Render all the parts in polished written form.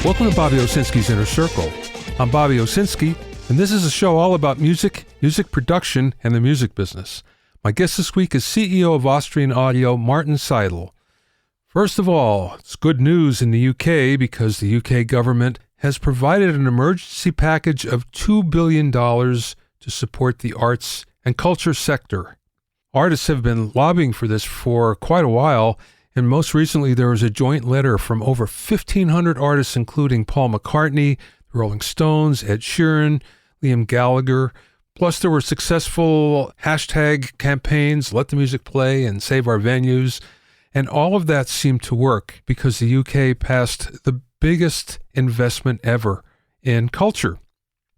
Welcome to Bobby Owsinski's Inner Circle. I'm Bobby Owsinski, and this is a show all about music, music production, and the music business. My guest this week is CEO of Austrian Audio, Martin Seidl. First of all, it's good news in the UK because the UK government has provided an emergency package of $2 billion to support the arts and culture sector. Artists have been lobbying for this for quite a while, and most recently there was a joint letter from over 1,500 artists, including Paul McCartney, the Rolling Stones, Ed Sheeran, Liam Gallagher. Plus there were successful hashtag campaigns, Let the Music Play and Save Our Venues. And all of that seemed to work because the UK passed the biggest investment ever in culture.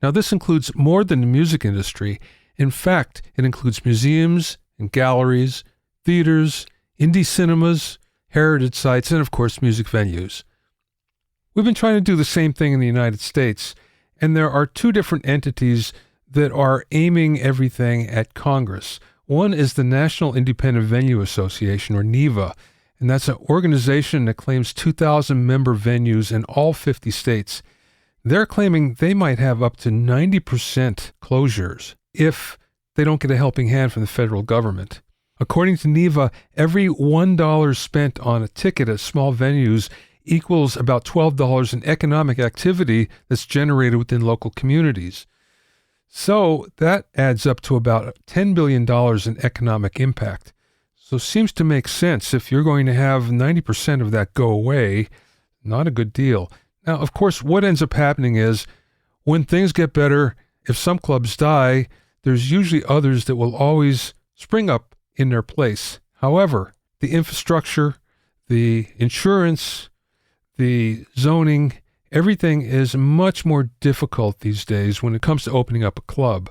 Now this includes more than the music industry. In fact, it includes museums and galleries, theaters, indie cinemas, heritage sites, and of course music venues. We've been trying to do the same thing in the United States, and there are two different entities that are aiming everything at Congress. One is the National Independent Venue Association, or NIVA, and that's an organization that claims 2,000 member venues in all 50 states. They're claiming they might have up to 90% closures if they don't get a helping hand from the federal government. According to NIVA, every $1 spent on a ticket at small venues equals about $12 in economic activity that's generated within local communities. So that adds up to about $10 billion in economic impact. So it seems to make sense if you're going to have 90% of that go away, not a good deal. Now, of course, what ends up happening is when things get better, if some clubs die, there's usually others that will always spring up in their place. However, the infrastructure, the insurance, the zoning, everything is much more difficult these days when it comes to opening up a club.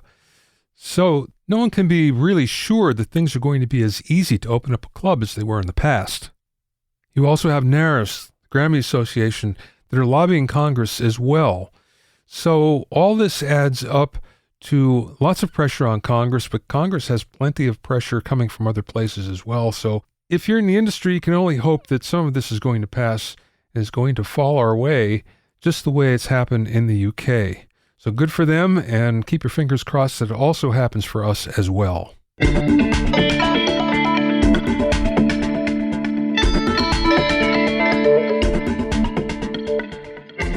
So no one can be really sure that things are going to be as easy to open up a club as they were in the past. You also have NARAS, the Grammy Association, that are lobbying Congress as well. So all this adds up to lots of pressure on Congress, but Congress has plenty of pressure coming from other places as well. So if you're in the industry, you can only hope that some of this is going to pass and is going to fall our way, just the way it's happened in the UK. So good for them, and keep your fingers crossed that it also happens for us as well.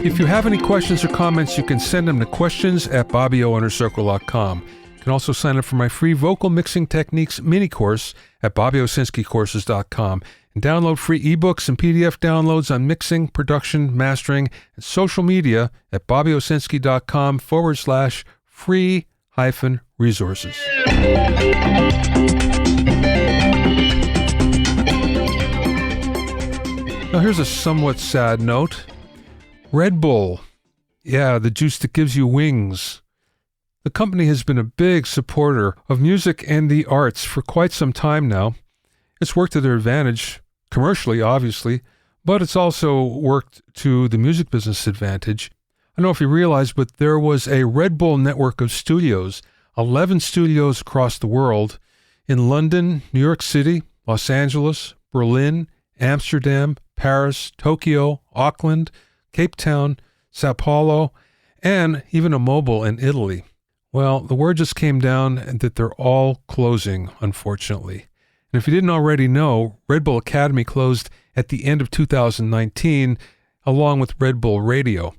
If you have any questions or comments, you can send them to questions@BobbyOInnerCircle.com. You can also sign up for my free vocal mixing techniques mini course at BobbyOwsinskiCourses.com and download free ebooks and PDF downloads on mixing, production, mastering, and social media at BobbyOwsinski.com/free-resources. Now here's a somewhat sad note. Red Bull, the juice that gives you wings. The company has been a big supporter of music and the arts for quite some time now. It's worked to their advantage, commercially, obviously, but it's also worked to the music business advantage. I don't know if you realize, but there was a Red Bull network of studios, 11 studios across the world, in London, New York City, Los Angeles, Berlin, Amsterdam, Paris, Tokyo, Auckland, Cape Town, Sao Paulo, and even a mobile in Italy. Well, the word just came down that they're all closing, unfortunately. And if you didn't already know, Red Bull Academy closed at the end of 2019, along with Red Bull Radio.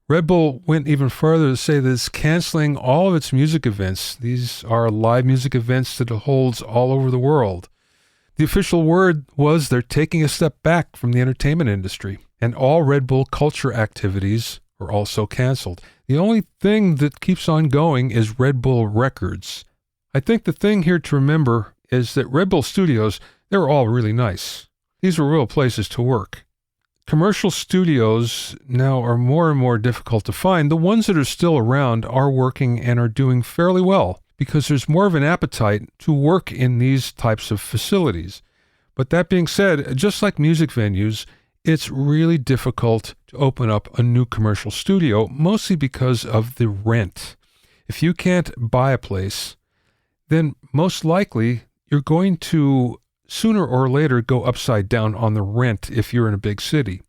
Red Bull went even further to say that it's canceling all of its music events. These are live music events that it holds all over the world. The official word was they're taking a step back from the entertainment industry, and all Red Bull culture activities are also canceled. The only thing that keeps on going is Red Bull Records. I think the thing here to remember is that Red Bull Studios, they were all really nice. These were real places to work. Commercial studios now are more and more difficult to find. The ones that are still around are working and are doing fairly well because there's more of an appetite to work in these types of facilities. But that being said, just like music venues, it's really difficult to open up a new commercial studio, mostly because of the rent. If you can't buy a place, then most likely you're going to sooner or later go upside down on the rent if you're in a big city.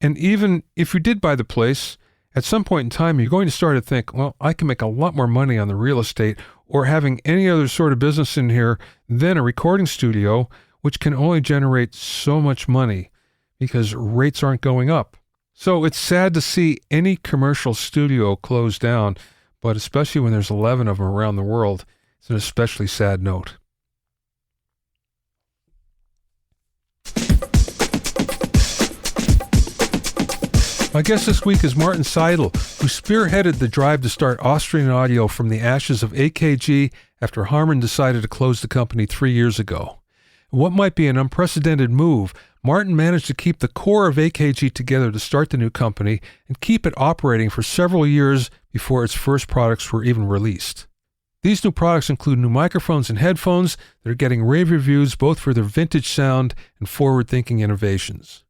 And even if you did buy the place, at some point in time, you're going to start to think, well, I can make a lot more money on the real estate or having any other sort of business in here than a recording studio, which can only generate so much money because rates aren't going up. So it's sad to see any commercial studio close down, but especially when there's 11 of them around the world, it's an especially sad note. My guest this week is Martin Seidl, who spearheaded the drive to start Austrian Audio from the ashes of AKG after Harmon decided to close the company 3 years ago. What might be an unprecedented move, Martin managed to keep the core of AKG together to start the new company and keep it operating for several years before its first products were even released. These new products include new microphones and headphones that are getting rave reviews both for their vintage sound and forward-thinking innovations.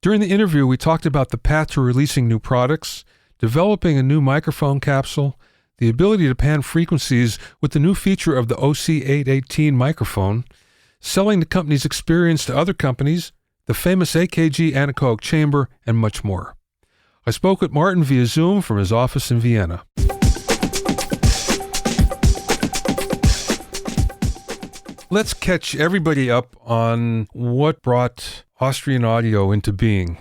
During the interview, we talked about the path to releasing new products, developing a new microphone capsule, the ability to pan frequencies with the new feature of the OC818 microphone, selling the company's experience to other companies, the famous AKG anechoic chamber, and much more. I spoke with Martin via Zoom from his office in Vienna. Let's catch everybody up on what brought Austrian Audio into being.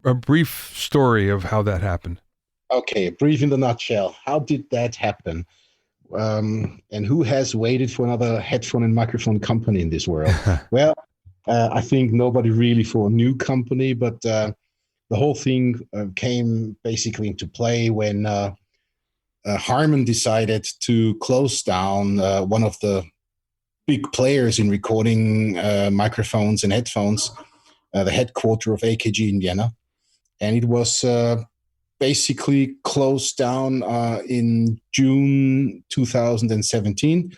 A brief story of how that happened. Okay, brief in the nutshell. How did that happen? And who has waited for another headphone and microphone company in this world? Well, I think nobody really for a new company, but the whole thing came basically into play when Harmon decided to close down one of the big players in recording microphones and headphones, the headquarters of AKG in Vienna. And it was basically closed down in June 2017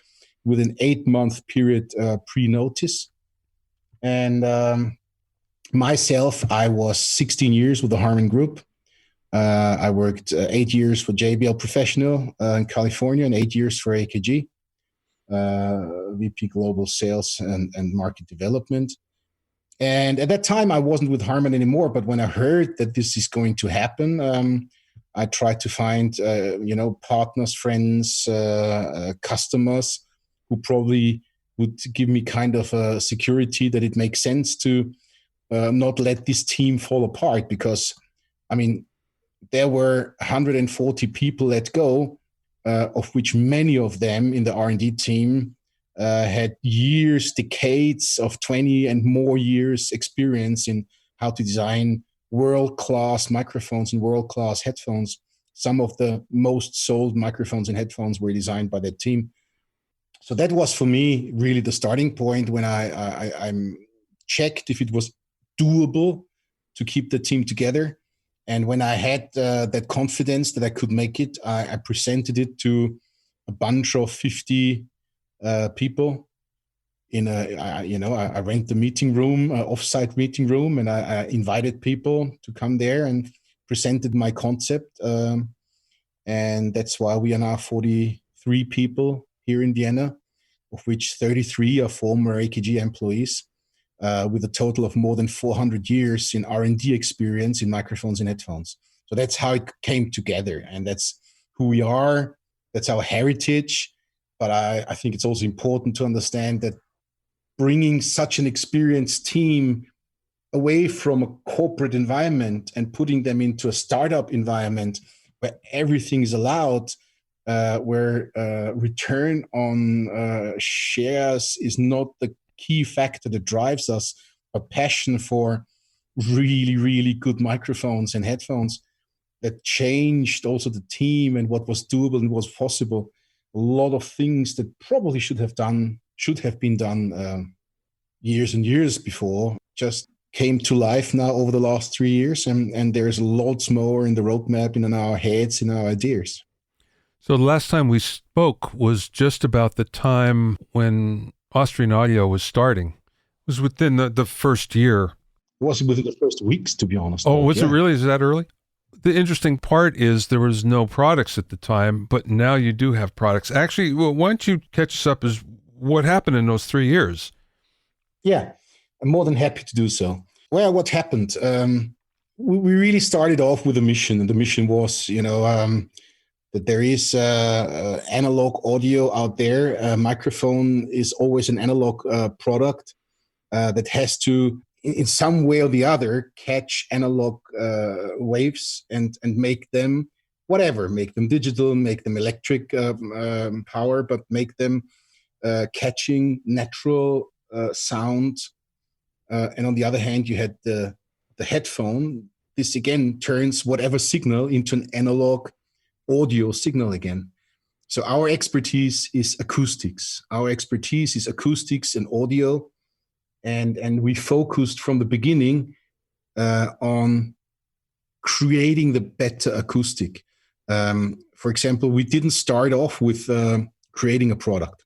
with an 8-month period pre-notice. And myself, I was 16 years with the Harmon Group. I worked 8 years for JBL Professional in California and 8 years for AKG. VP Global Sales and Market Development. And at that time, I wasn't with Harmon anymore. But when I heard that this is going to happen, I tried to find, partners, friends, customers who probably would give me kind of a security that it makes sense to not let this team fall apart. Because, I mean, there were 140 people let go, of which many of them in the R&D team had years, decades of 20 and more years experience in how to design world-class microphones and world-class headphones. Some of the most sold microphones and headphones were designed by that team. So that was for me really the starting point when I checked if it was doable to keep the team together. And when I had that confidence that I could make it, I presented it to a bunch of 50 people. I rent the meeting room, off-site meeting room, and I invited people to come there and presented my concept. And that's why we are now 43 people here in Vienna, of which 33 are former AKG employees. With a total of more than 400 years in R&D experience in microphones and headphones. So that's how it came together, and that's who we are. That's our heritage. But I think it's also important to understand that bringing such an experienced team away from a corporate environment and putting them into a startup environment where everything is allowed, where return on shares is not the key factor that drives us, a passion for really, really good microphones and headphones that changed also the team and what was doable and was possible. A lot of things that probably should have been done years and years before just came to life now over the last 3 years. And there's lots more in the roadmap, in our heads, in our ideas. So the last time we spoke was just about the time when Austrian Audio was starting. It was within the first year. It was within the first weeks, to be honest. Oh, was it really? Is that early? The interesting part is there was no products at the time, but now you do have products. Actually, well, why don't you catch us up as what happened in those 3 years? Yeah, I'm more than happy to do so. Well, what happened? we really started off with a mission, and the mission was, that there is analog audio out there. A microphone is always an analog product that has to, in some way or the other, catch analog waves and make them whatever, make them digital, make them electric power, but make them catching natural sound. And on the other hand, you had the headphone. This again turns whatever signal into an analog audio signal again. So our expertise is acoustics. Our expertise is acoustics and audio. And we focused from the beginning on creating the better acoustic. For example, we didn't start off with creating a product.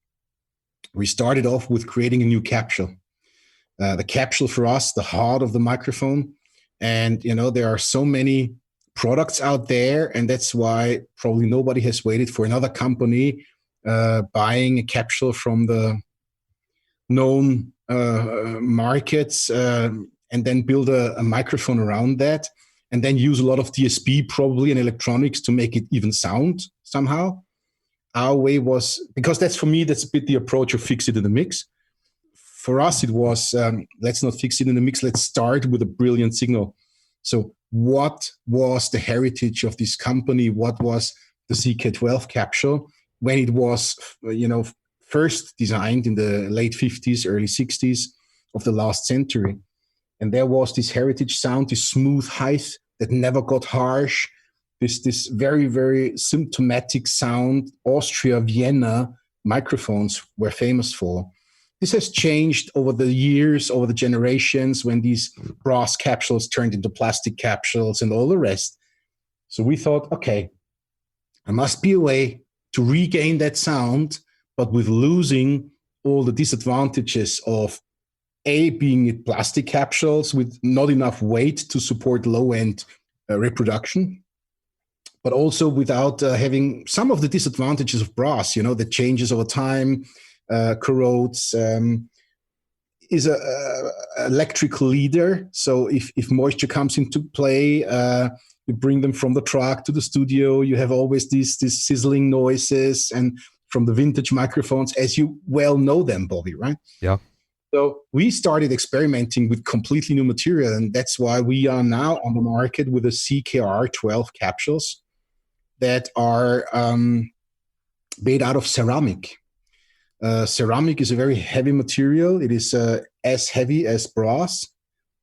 We started off with creating a new capsule. The capsule for us, the heart of the microphone. And, there are so many products out there, and that's why probably nobody has waited for another company buying a capsule from the known markets and then build a microphone around that, and then use a lot of DSP probably and electronics to make it even sound somehow. Our way was, because that's for me, that's a bit the approach of fix it in the mix. For us, it was, let's not fix it in the mix. Let's start with a brilliant signal. So what was the heritage of this company? What was the CK12 capsule when it was, first designed in the late 50s, early 60s of the last century? And there was this heritage sound, this smooth height that never got harsh, this very, very symptomatic sound Austria, Vienna microphones were famous for. This has changed over the years, over the generations, when these brass capsules turned into plastic capsules and all the rest. So we thought, okay, there must be a way to regain that sound, but with losing all the disadvantages of being plastic capsules with not enough weight to support low-end reproduction, but also without having some of the disadvantages of brass, that changes over time, corrodes, is a electric leader. So if moisture comes into play, you bring them from the truck to the studio, you have always these sizzling noises, and from the vintage microphones, as you well know them, Bobby, right? Yeah. So we started experimenting with completely new material, and that's why we are now on the market with the CKR12 capsules that are made out of ceramic. Ceramic is a very heavy material. It is as heavy as brass,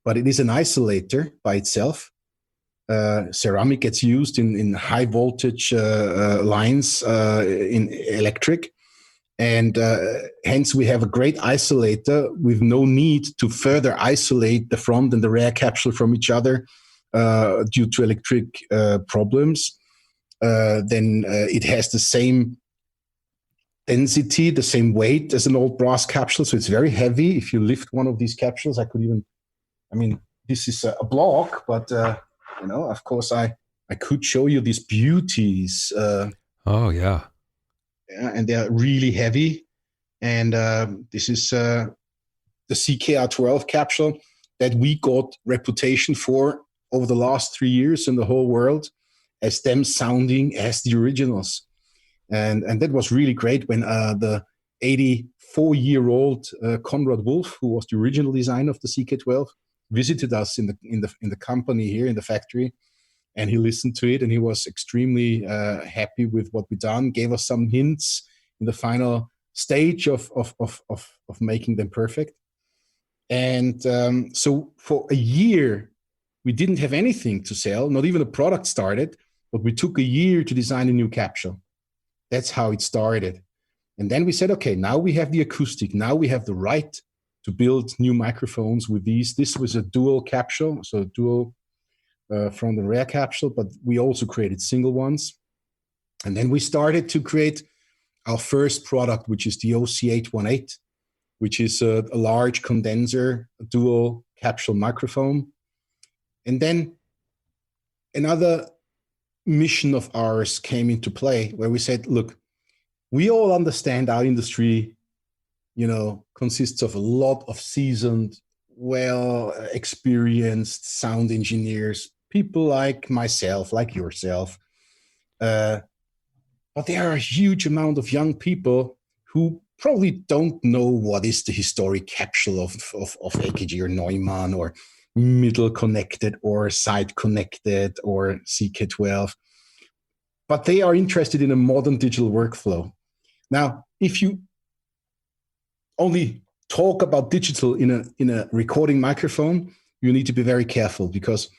but it is an isolator by itself. Ceramic gets used in high voltage lines in electric. And hence we have a great isolator with no need to further isolate the front and the rear capsule from each other due to electric problems. Then it has the same density, the same weight as an old brass capsule. So it's very heavy. If you lift one of these capsules, this is a block, but, of course I could show you these beauties. Oh, yeah. And they're really heavy. And this is the CKR12 capsule that we got reputation for over the last 3 years in the whole world as them sounding as the originals. And that was really great when the 84-year-old Conrad Wolf, who was the original designer of the CK12, visited us in the company here in the factory, and he listened to it, and he was extremely happy with what we done. Gave us some hints in the final stage of making them perfect. And so for a year, we didn't have anything to sell, not even a product started, but we took a year to design a new capsule. That's how it started. And then we said, okay, now we have the acoustic. Now we have the right to build new microphones with these. This was a dual capsule, so dual front and rear capsule, but we also created single ones. And then we started to create our first product, which is the OC818, which is a large condenser, a dual capsule microphone. And then another mission of ours came into play where we said, look, we all understand our industry, consists of a lot of seasoned, well experienced sound engineers, people like myself, like yourself. But there are a huge amount of young people who probably don't know what is the historic capsule of AKG or Neumann or middle connected or side connected or CK12. But they are interested in a modern digital workflow. Now, if you only talk about digital in a recording microphone, you need to be very careful, because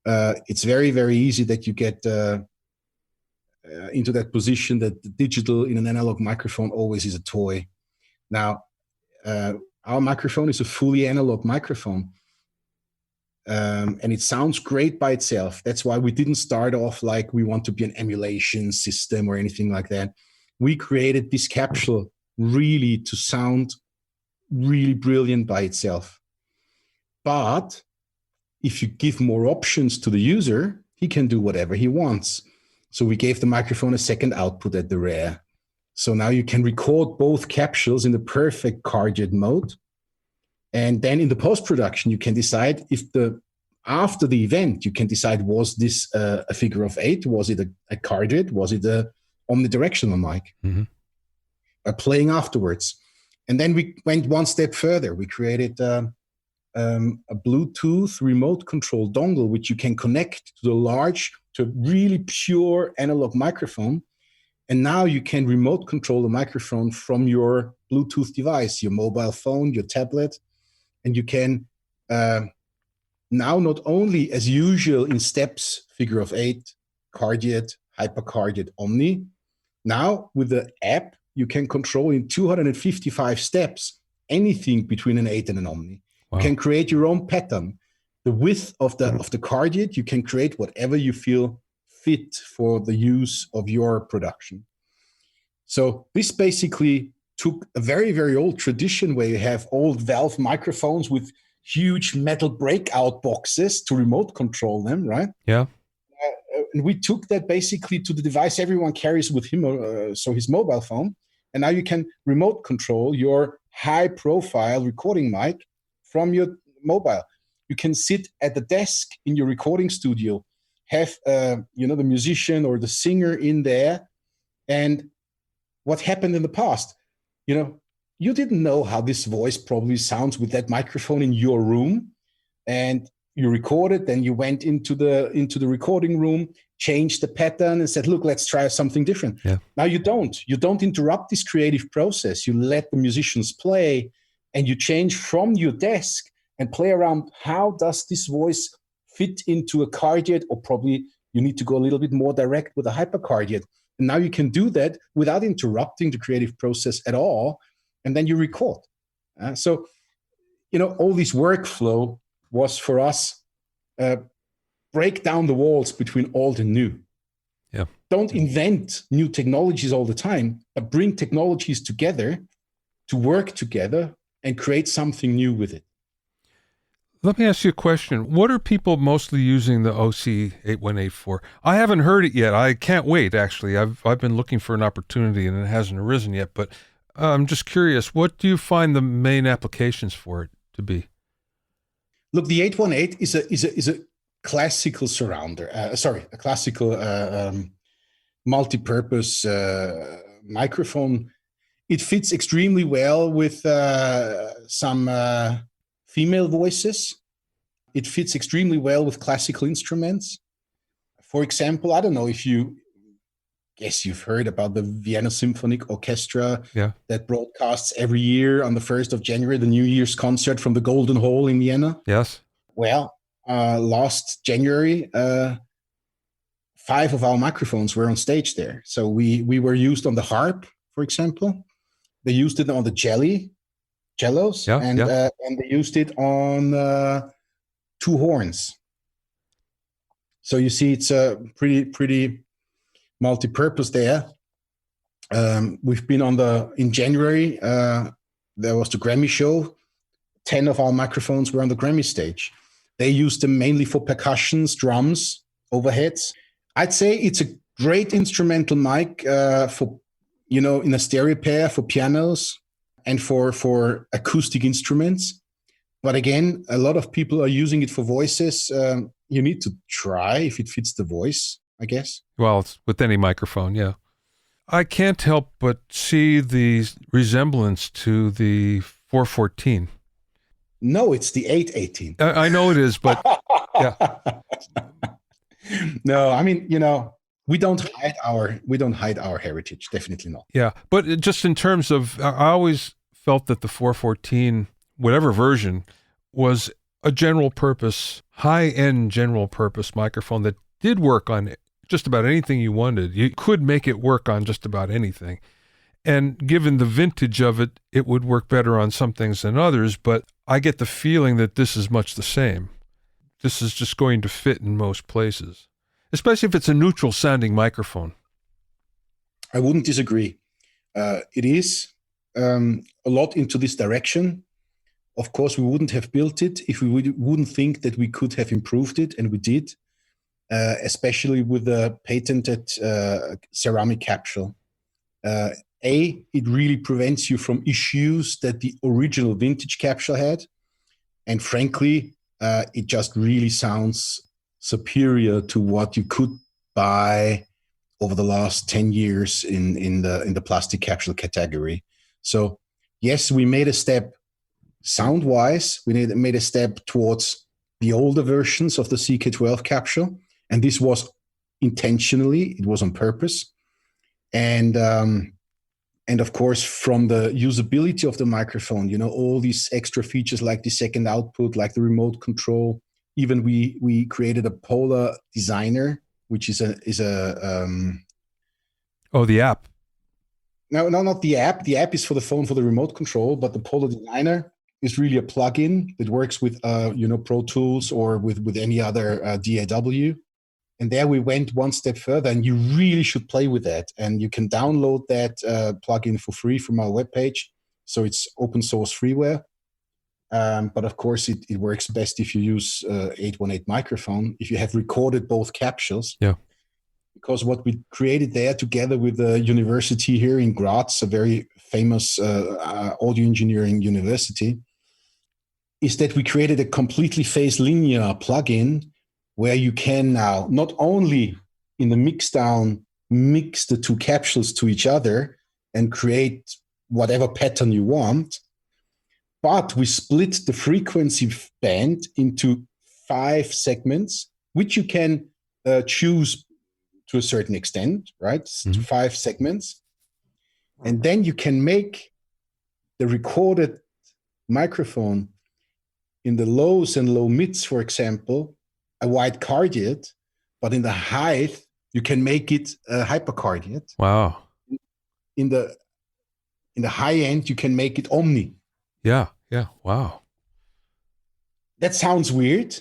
it's very, very easy that you get into that position that the digital in an analog microphone always is a toy. Now, our microphone is a fully analog microphone. And it sounds great by itself. That's why we didn't start off like we want to be an emulation system or anything like that. We created this capsule really to sound really brilliant by itself. But if you give more options to the user, he can do whatever he wants. So we gave the microphone a second output at the rear. So now you can record both capsules in the perfect cardioid mode. And then in the post-production, you can decide after the event, you can decide, was this a figure of 8? Was it a cardioid? Was it a omnidirectional mic? Mm-hmm. Playing afterwards. And then we went one step further. We created a Bluetooth remote control dongle, which you can connect to a really pure analog microphone. And now you can remote control the microphone from your Bluetooth device, your mobile phone, your tablet. And you can now not only, as usual, in steps, figure of 8, cardioid, hypercardioid, omni. Now with the app, you can control in 255 steps anything between an 8 and an omni. Wow. You can create your own pattern. The width of the cardioid, you can create whatever you feel fit for the use of your production. So this basically took a very, very old tradition where you have old valve microphones with huge metal breakout boxes to remote control them, right? Yeah. And we took that basically to the device everyone carries with him, so his mobile phone. And now you can remote control your high-profile recording mic from your mobile. You can sit at the desk in your recording studio, have the musician or the singer in there. And what happened in the past? You didn't know how this voice probably sounds with that microphone in your room, and you recorded. Then you went into the recording room, changed the pattern, and said, "Look, let's try something different." Yeah. Now you don't interrupt this creative process. You let the musicians play, and you change from your desk and play around. How does this voice fit into a cardioid? Or probably you need to go a little bit more direct with a hypercardioid. And now you can do that without interrupting the creative process at all. And then you record. So all this workflow was for us, break down the walls between old and new. Yeah. Don't invent new technologies all the time, but bring technologies together to work together and create something new with it. Let me ask you a question. What are people mostly using the OC818 for? I haven't heard it yet. I can't wait, actually. I've been looking for an opportunity and it hasn't arisen yet, but I'm just curious, what do you find the main applications for it to be? Look, the 818 is a classical surrounder. A classical multi-purpose microphone. It fits extremely well with some female voices. It fits extremely well with classical instruments. For example, I don't know if you've heard about the Vienna Symphonic Orchestra that broadcasts every year on the 1st of January, the New Year's concert from the Golden Hall in Vienna. Yes. Well, last January, 5 of our microphones were on stage there. So we were used on the harp, for example. They used it on the cellos, and they used it on 2 horns. So you see, it's a pretty multi-purpose there. We've been in January, there was the Grammy show. 10 of our microphones were on the Grammy stage. They used them mainly for percussions, drums, overheads. I'd say it's a great instrumental mic for, in a stereo pair for pianos and for acoustic instruments. But again, a lot of people are using it for voices. you need to try if it fits the voice, I guess. Well, it's with any microphone, yeah. I can't help but see the resemblance to the 414. No, it's the 818. I know it is, but yeah. No, I mean, we don't hide our heritage. Definitely not. Yeah, but just in terms of, I always felt that the 414, whatever version, was a general purpose, high-end general purpose microphone that did work on just about anything you wanted. You could make it work on just about anything. And given the vintage of it, it would work better on some things than others, but I get the feeling that this is much the same. This is just going to fit in most places, especially if it's a neutral sounding microphone. I wouldn't disagree. It is a lot into this direction. Of course, we wouldn't have built it if we wouldn't think that we could have improved it, and we did, especially with the patented ceramic capsule. It really prevents you from issues that the original vintage capsule had. And frankly, it just really sounds superior to what you could buy over the last 10 years in the plastic capsule category. So yes, we made a step sound-wise. We made a step towards the older versions of the CK12 capsule. And this was intentionally, it was on purpose. And of course, from the usability of the microphone, all these extra features like the second output, like the remote control. Even we created a Polar Designer, which is the app. No, not the app. The app is for the phone for the remote control, but the Polar Designer is really a plugin that works with Pro Tools or with any other DAW. And there we went one step further, and you really should play with that. And you can download that plugin for free from our webpage. So it's open source freeware. But of course, it works best if you use 818 microphone, if you have recorded both capsules. Yeah. Because what we created there together with the university here in Graz, a very famous audio engineering university, is that we created a completely phase linear plugin where you can now not only in the mixdown mix the two capsules to each other and create whatever pattern you want, but we split the frequency band into 5 segments, which you can choose to a certain extent, right? Mm-hmm. To 5 segments. And then you can make the recorded microphone in the lows and low mids, for example, a wide cardioid, but in the height, you can make it a hypercardioid. Wow. In the high end, you can make it omni. Yeah. Wow. That sounds weird,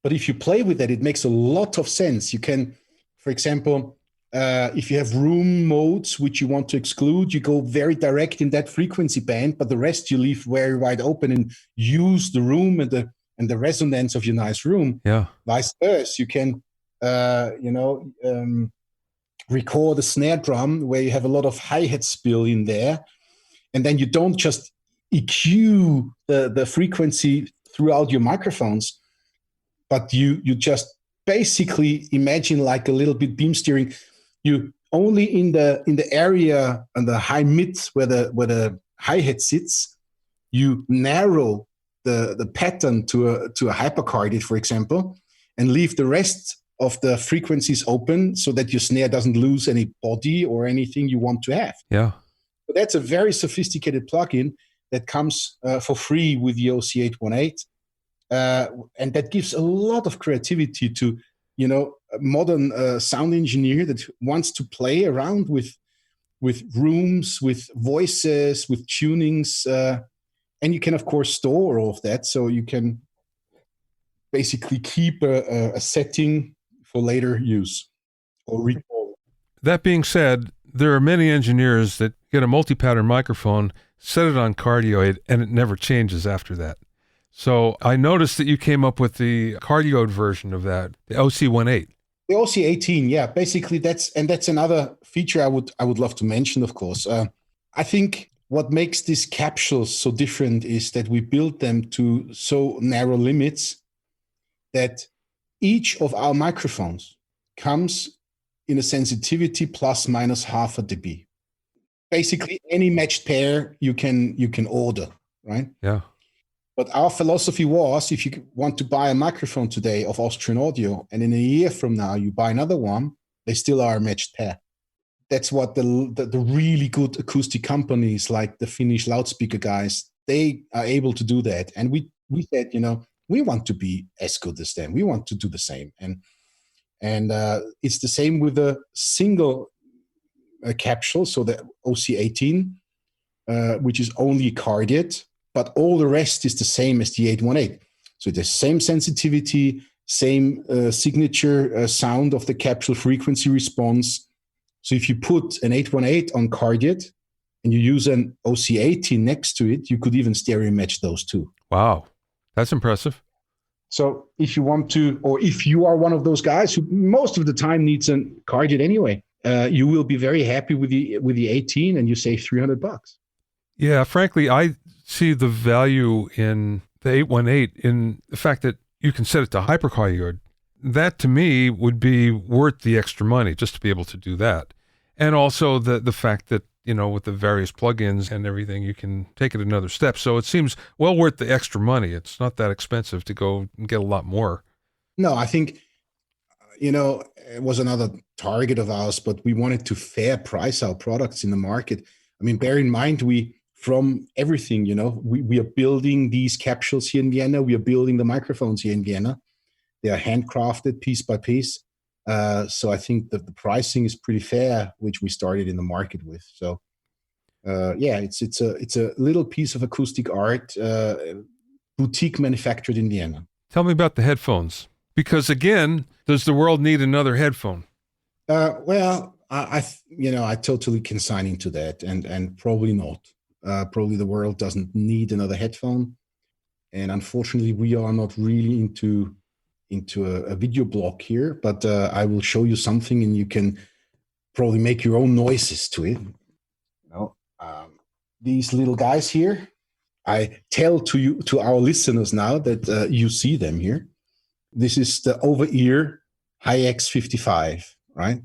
but if you play with that, it makes a lot of sense. You can, for example, if you have room modes which you want to exclude, you go very direct in that frequency band, but the rest you leave very wide open and use the room and the resonance of your nice room. Yeah. Vice versa, you can, record a snare drum where you have a lot of hi-hat spill in there, and then you don't just EQ the frequency throughout your microphones, but you just basically imagine like a little bit beam steering. You only in the area and the high mids where the hi-hat sits, you narrow the pattern to a hypercardioid, for example, and leave the rest of the frequencies open so that your snare doesn't lose any body or anything you want to have. Yeah. But that's a very sophisticated plugin that comes for free with the OC818. And that gives a lot of creativity to, a modern sound engineer that wants to play around with rooms, with voices, with tunings. And you can, of course, store all of that. So you can basically keep a setting for later use or recall. That being said, there are many engineers that get a multi-pattern microphone, set it on cardioid, and it never changes after that. So I noticed that you came up with the cardioid version of that, the OC18. The OC18, yeah. Basically, that's another feature I would love to mention, of course. I think what makes these capsules so different is that we build them to so narrow limits that Each of our microphones comes in a sensitivity plus minus half a dB. Basically, any matched pair you can order, right? Yeah. But our philosophy was, if you want to buy a microphone today of Austrian Audio, and in a year from now you buy another one, they still are a matched pair. That's what the really good acoustic companies like the Finnish loudspeaker guys, they are able to do that. And we said, we want to be as good as them. We want to do the same. And it's the same with a single capsule, so the OC18, which is only carded, but all the rest is the same as the 818. So the same sensitivity, same signature sound of the capsule frequency response. So if you put an 818 on carded and you use an OC18 next to it, you could even stereo match those two. Wow. That's impressive. So if you want to, or if you are one of those guys who most of the time needs a carded anyway, you will be very happy with the 18 and you save $300. Yeah, frankly, I see the value in the 818 in the fact that you can set it to hypercardioid. That to me would be worth the extra money just to be able to do that. And also the fact that, with the various plugins and everything, you can take it another step. So it seems well worth the extra money. It's not that expensive to go and get a lot more. No, I think, it was another target of ours, but we wanted to fair price our products in the market. I mean, bear in mind, from everything, we are building these capsules here in Vienna. We are building the microphones here in Vienna. They are handcrafted piece by piece. So I think that the pricing is pretty fair, which we started in the market with. So it's a little piece of acoustic art, boutique manufactured in Vienna. Tell me about the headphones, because again, does the world need another headphone? I totally can sign into that, and probably not. Probably the world doesn't need another headphone, and unfortunately, we are not really into a video blog here. But I will show you something, and you can probably make your own noises to it. These little guys here, I tell to our listeners now that you see them here. This is the over-ear Hi-X55, right?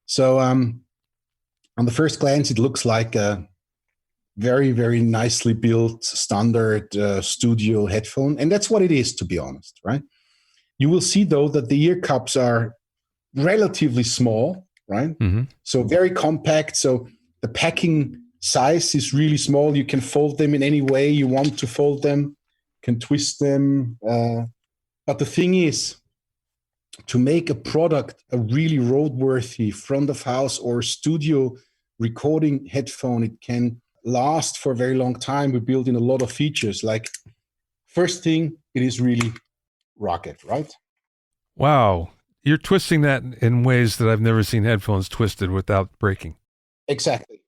So on the first glance, it looks like a very, very nicely built standard studio headphone. And that's what it is, to be honest, right? You will see, though, that the ear cups are relatively small, right? Mm-hmm. So very compact. So the packing size is really small. You can fold them in any way you want to fold them, can twist them. But the thing is, to make a product a really roadworthy front of house or studio recording headphone, it can last for a very long time. We built in a lot of features. Like, first thing, it is really rugged, right? Wow. You're twisting that in ways that I've never seen headphones twisted without breaking. Exactly.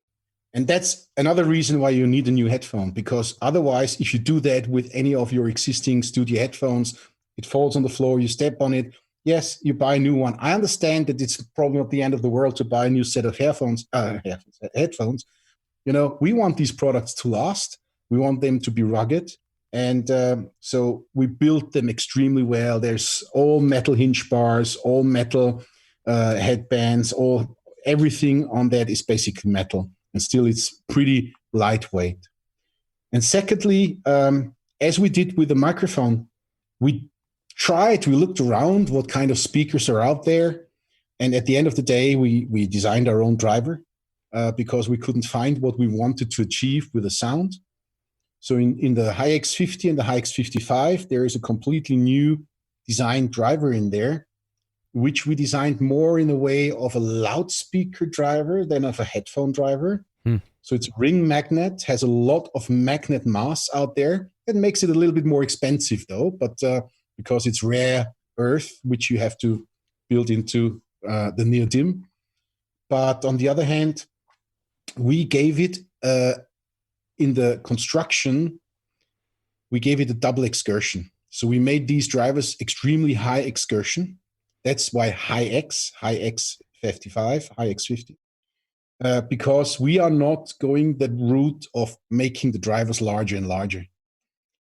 And that's another reason why you need a new headphone, because otherwise, if you do that with any of your existing studio headphones, it falls on the floor, you step on it. Yes, you buy a new one. I understand that it's probably not the end of the world to buy a new set of headphones. We want these products to last. We want them to be rugged. And so we built them extremely well. There's all metal hinge bars, all metal headbands, everything on that is basically metal. And still it's pretty lightweight. And secondly, as we did with the microphone, we looked around what kind of speakers are out there. And at the end of the day, we designed our own driver because we couldn't find what we wanted to achieve with the sound. So in the Hi-X50 and the Hi-X55, there is a completely new design driver in there, which we designed more in a way of a loudspeaker driver than of a headphone driver. So it's ring magnet, has a lot of magnet mass out there. That makes it a little bit more expensive though, but because it's rare earth, which you have to build into the neodymium. But on the other hand, we gave it in the construction, we gave it a double excursion. So we made these drivers extremely high excursion. That's why Hi-X, Hi-X55, Hi-X50. Because we are not going the route of making the drivers larger and larger.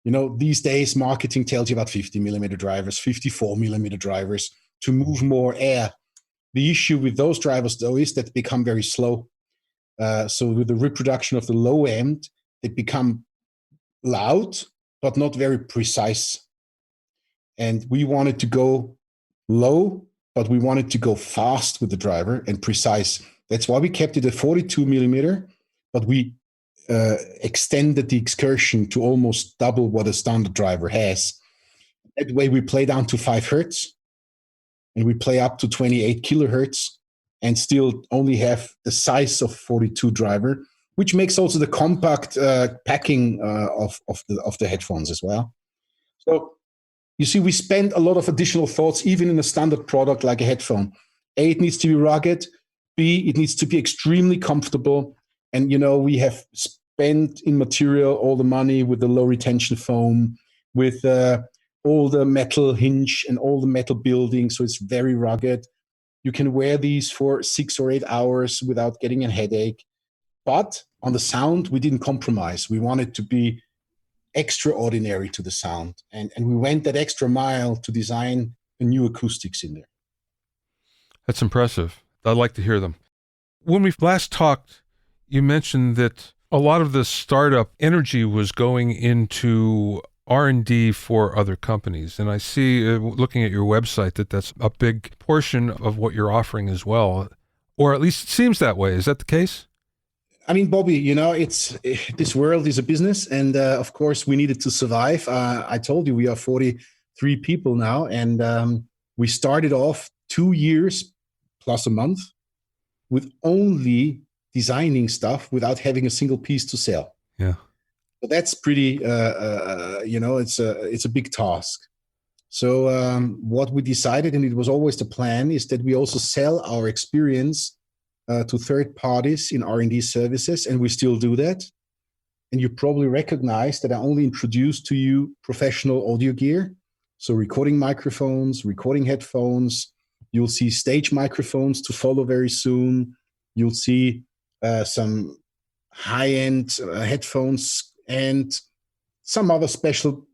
These days marketing tells you about 50 millimeter drivers, 54 millimeter drivers to move more air. The issue with those drivers, though, is that they become very slow. So with the reproduction of the low end, they become loud, but not very precise. And we wanted to go low, but we wanted to go fast with the driver and precise. That's why we kept it at 42 millimeter, but we extended the excursion to almost double what a standard driver has. That way we play down to 5 hertz and we play up to 28 kilohertz and still only have the size of 42 driver, which makes also the compact packing of the headphones as well. So you see, we spend a lot of additional thoughts, even in a standard product like a headphone. A, it needs to be rugged. B, it needs to be extremely comfortable. And, we have spent in material all the money with the low retention foam, with all the metal hinge and all the metal building. So it's very rugged. You can wear these for 6 or 8 hours without getting a headache. But on the sound, we didn't compromise. We wanted to be extraordinary to the sound. And we went that extra mile to design a new acoustics in there. That's impressive. I'd like to hear them. When we last talked, you mentioned that a lot of the startup energy was going into R&D for other companies. And I see, looking at your website, that that's a big portion of what you're offering as well. Or at least it seems that way. Is that the case? I mean, Bobby, this world is a business, and of course we needed to survive. I told you we are 43 people now, and we started off 2 years plus a month with only designing stuff without having a single piece to sell. Yeah. So that's pretty, it's a big task. So what we decided, and it was always the plan, is that we also sell our experience to third parties in R&D services, and we still do that. And you probably recognize that I only introduced to you professional audio gear. So recording microphones, recording headphones. You'll see stage microphones to follow very soon. You'll see some high-end headphones and some other special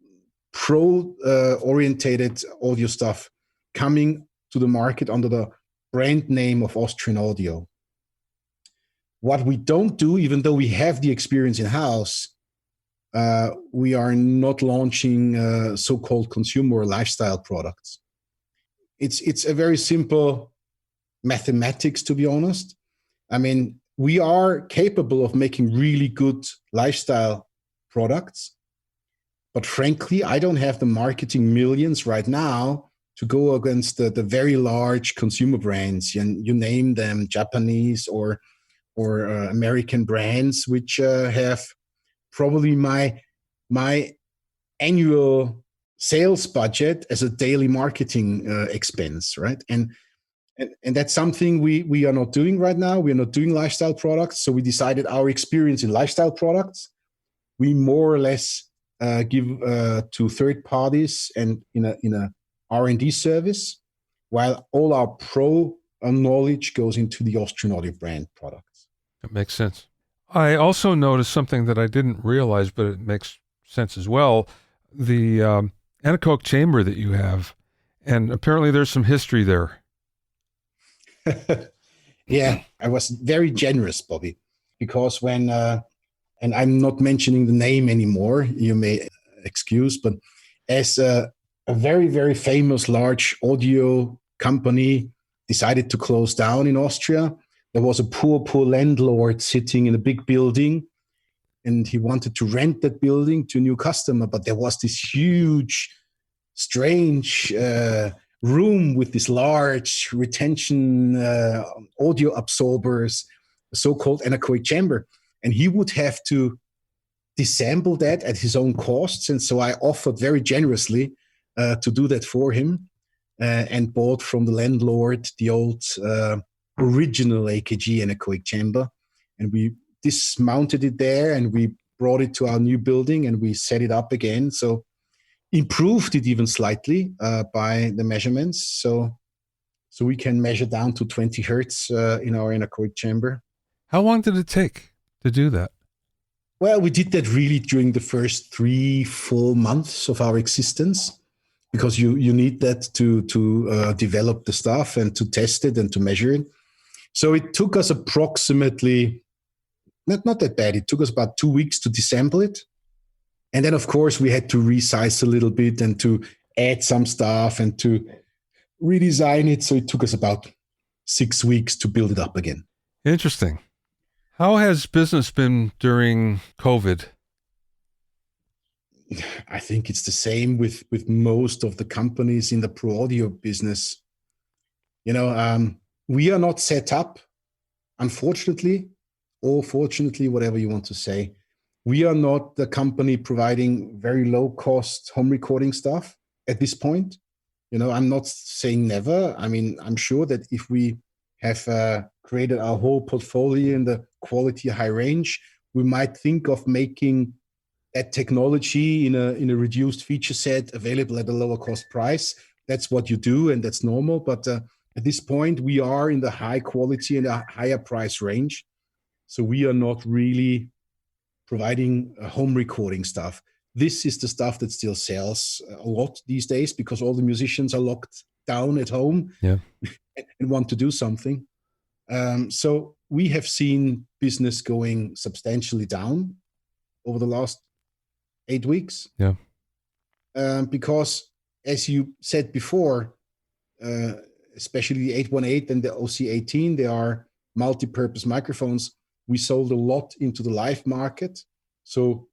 pro-orientated audio stuff coming to the market under the brand name of Austrian Audio. What we don't do, even though we have the experience in-house, we are not launching so-called consumer or lifestyle products. It's a very simple mathematics, to be honest. I mean, we are capable of making really good lifestyle products, but frankly, I don't have the marketing millions right now to go against the very large consumer brands. You name them, Japanese or American brands, which have probably my annual sales budget as a daily marketing expense, right? And that's something we are not doing right now. We are not doing lifestyle products. So we decided our experience in lifestyle products, we more or less give to third parties and in a R&D service, while all our pro knowledge goes into the Austrian Audio brand products. That makes sense. I also noticed something that I didn't realize, but it makes sense as well. The anechoic chamber that you have, and apparently there's some history there. Yeah, I was very generous, Bobby, because when, and I'm not mentioning the name anymore, you may excuse, but as a very, very famous large audio company decided to close down in Austria, there was a poor landlord sitting in a big building, and he wanted to rent that building to a new customer, but there was this huge, strange room with this large retention audio absorbers, a so-called anechoic chamber. And he would have to disassemble that at his own costs. And so I offered very generously to do that for him and bought from the landlord the old original AKG anechoic chamber. And we dismounted it there and we brought it to our new building and we set it up again. So improved it even slightly by the measurements. So we can measure down to 20 hertz in our anechoic chamber. How long did it take to do that? Well, we did that really during the first 3 full months of our existence, because you need that to develop the stuff and to test it and to measure it. So it took us approximately, not that bad, it took us about 2 weeks to disassemble it. And then, of course, we had to resize a little bit and to add some stuff and to redesign it. So it took us about 6 weeks to build it up again. Interesting. How has business been during COVID? I think it's the same with most of the companies in the pro audio business. We are not set up, unfortunately, or fortunately, whatever you want to say. We are not the company providing very low cost home recording stuff at this point. I'm not saying never. I mean, I'm sure that if we have created our whole portfolio in the quality high range, we might think of making that technology in a reduced feature set available at a lower cost price. That's what you do, and that's normal. But at this point, we are in the high quality and a higher price range. So we are not really providing home recording stuff. This is the stuff that still sells a lot these days, because all the musicians are locked down at home, yeah, and want to do something. So we have seen business going substantially down over the last 8 weeks. Yeah. Because, as you said before, especially the 818 and the OC18, they are multi-purpose microphones. We sold a lot into the live market. So,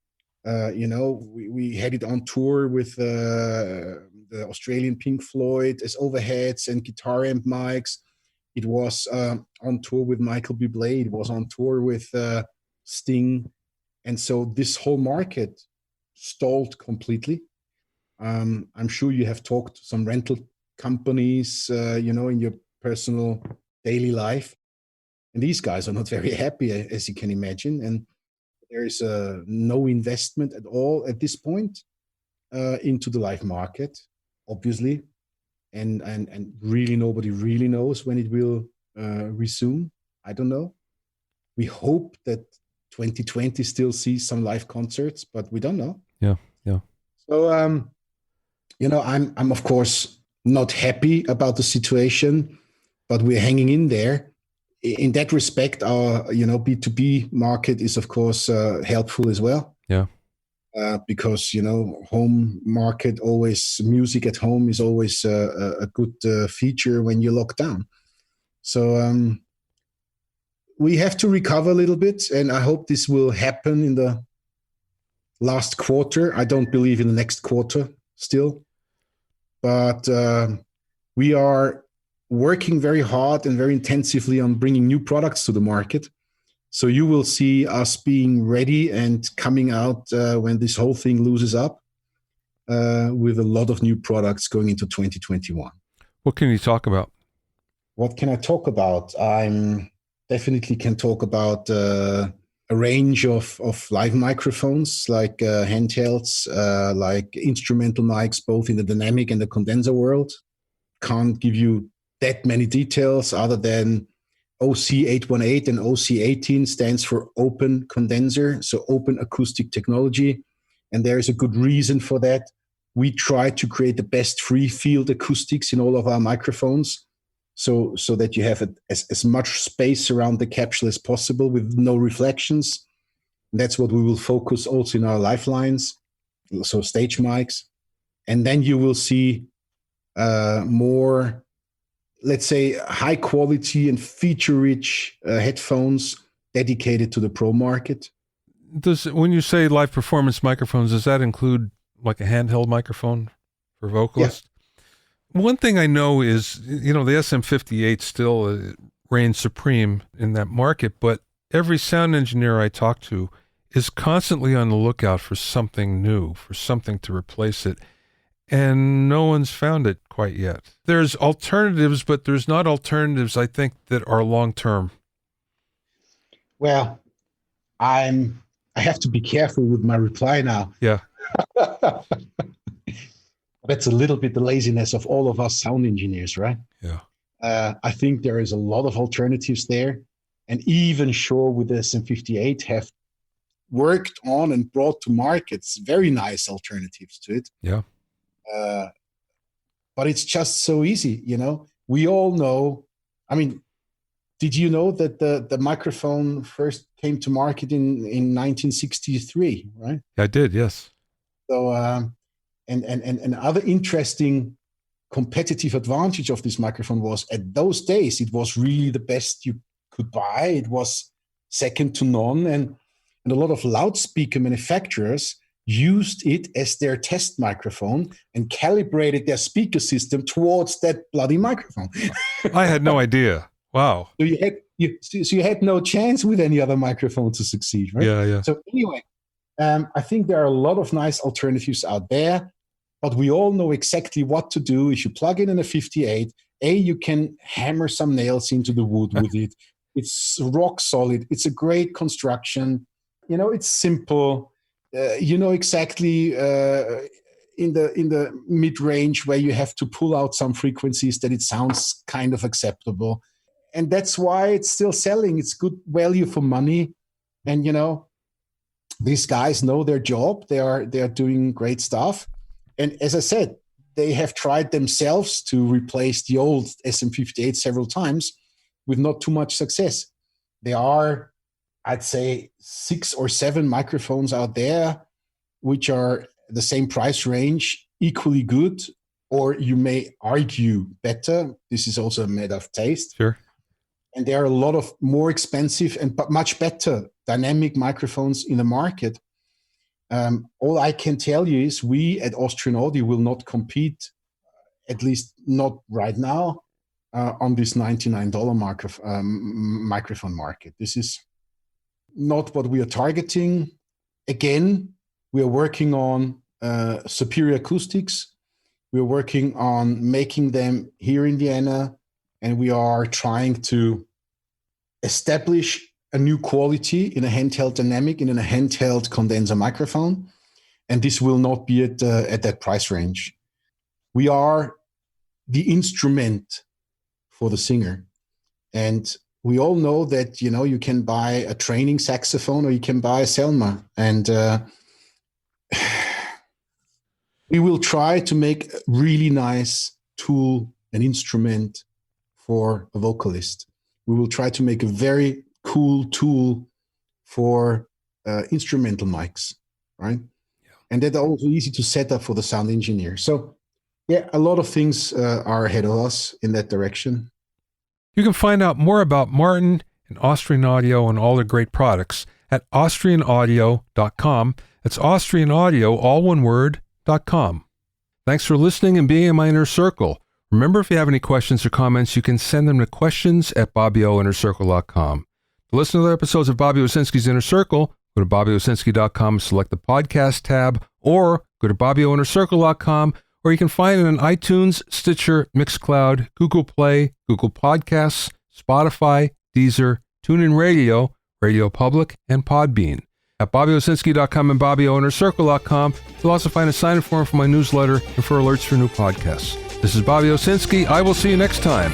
we had it on tour with the Australian Pink Floyd as overheads and guitar amp mics. It was on tour with Michael Bublé. It was on tour with Sting. And so this whole market stalled completely. I'm sure you have talked to some rental companies, in your personal daily life. And these guys are not very happy, as you can imagine. And there is no investment at all at this point into the live market, obviously. And really nobody really knows when it will resume. I don't know. We hope that 2020 still sees some live concerts, but we don't know. Yeah. So, I'm of course not happy about the situation, but we're hanging in there. In that respect, our B2B market is of course helpful as well. Yeah. Because home market, always music at home is always a good feature when you're locked down. So we have to recover a little bit, and I hope this will happen in the last quarter. I don't believe in the next quarter still, but we are working very hard and very intensively on bringing new products to the market. So you will see us being ready and coming out when this whole thing looses up with a lot of new products going into 2021. What can you talk about? What can I talk about? I definitely can talk about a range of live microphones, like handhelds, like instrumental mics, both in the dynamic and the condenser world. Can't give you that many details other than OC818 and OC18 stands for open condenser, so open acoustic technology. And there is a good reason for that. We try to create the best free field acoustics in all of our microphones, so that you have as much space around the capsule as possible with no reflections. And that's what we will focus also in our lifelines, so stage mics. And then you will see more, let's say, high quality and feature-rich headphones dedicated to the pro market. When you say live performance microphones, does that include like a handheld microphone for vocalists? Yeah. One thing I know is, the SM58 still reigns supreme in that market, but every sound engineer I talk to is constantly on the lookout for something new, for something to replace it. And no one's found it quite yet. There's alternatives, but there's not alternatives, I think, that are long-term. Well, I have to be careful with my reply now. Yeah. That's a little bit the laziness of all of us sound engineers, right? Yeah. I think there is a lot of alternatives there. And even Shure with the SM58 have worked on and brought to markets very nice alternatives to it. Yeah. But it's just so easy, We all know. I mean, did you know that the microphone first came to market in 1963, right? I did, yes. So, and other interesting competitive advantage of this microphone was, at those days, it was really the best you could buy. It was second to none, and a lot of loudspeaker manufacturers used it as their test microphone and calibrated their speaker system towards that bloody microphone. I had no idea. Wow. So you had no chance with any other microphone to succeed, right? Yeah. So anyway, I think there are a lot of nice alternatives out there, but we all know exactly what to do. If you plug in a 58, you can hammer some nails into the wood with it. It's rock solid. It's a great construction. It's simple. Exactly in the mid-range where you have to pull out some frequencies that it sounds kind of acceptable. And that's why it's still selling. It's good value for money. And, these guys know their job. They are doing great stuff. And as I said, they have tried themselves to replace the old SM58 several times with not too much success. There are, I'd say, 6 or 7 microphones out there which are the same price range, equally good, or you may argue better. This is also a matter of taste. Sure. And there are a lot of more expensive and much better dynamic microphones in the market. All I can tell you is we at Austrian Audio will not compete, at least not right now, on this $99 microphone market. This is not what we are targeting. Again, we are working on superior acoustics. We're working on making them here in Vienna, and we are trying to establish a new quality in a handheld dynamic, in a handheld condenser microphone. And this will not be at that price range. We are the instrument for the singer. And we all know that, you can buy a training saxophone or you can buy a Selma. And we will try to make a really nice tool, an instrument for a vocalist. We will try to make a very cool tool for instrumental mics, right? Yeah. And that are also easy to set up for the sound engineer. So, yeah, a lot of things are ahead of us in that direction. You can find out more about Martin and Austrian Audio and all their great products at austrianaudio.com. That's Austrian Audio, all one word, .com. Thanks for listening and being in my inner circle. Remember, if you have any questions or comments, you can send them to questions@bobbyoinnercircle.com. To listen to other episodes of Bobby Owsinski's Inner Circle, go to bobbyowsinski.com, select the podcast tab, or go to bobbyoinnercircle.com, or you can find it on iTunes, Stitcher, Mixcloud, Google Play, Google Podcasts, Spotify, Deezer, TuneIn Radio, Radio Public, and Podbean. At bobbyowsinski.com and bobbyoinnercircle.com, you'll also find a sign-in form for my newsletter and for alerts for new podcasts. This is Bobby Owsinski. I will see you next time.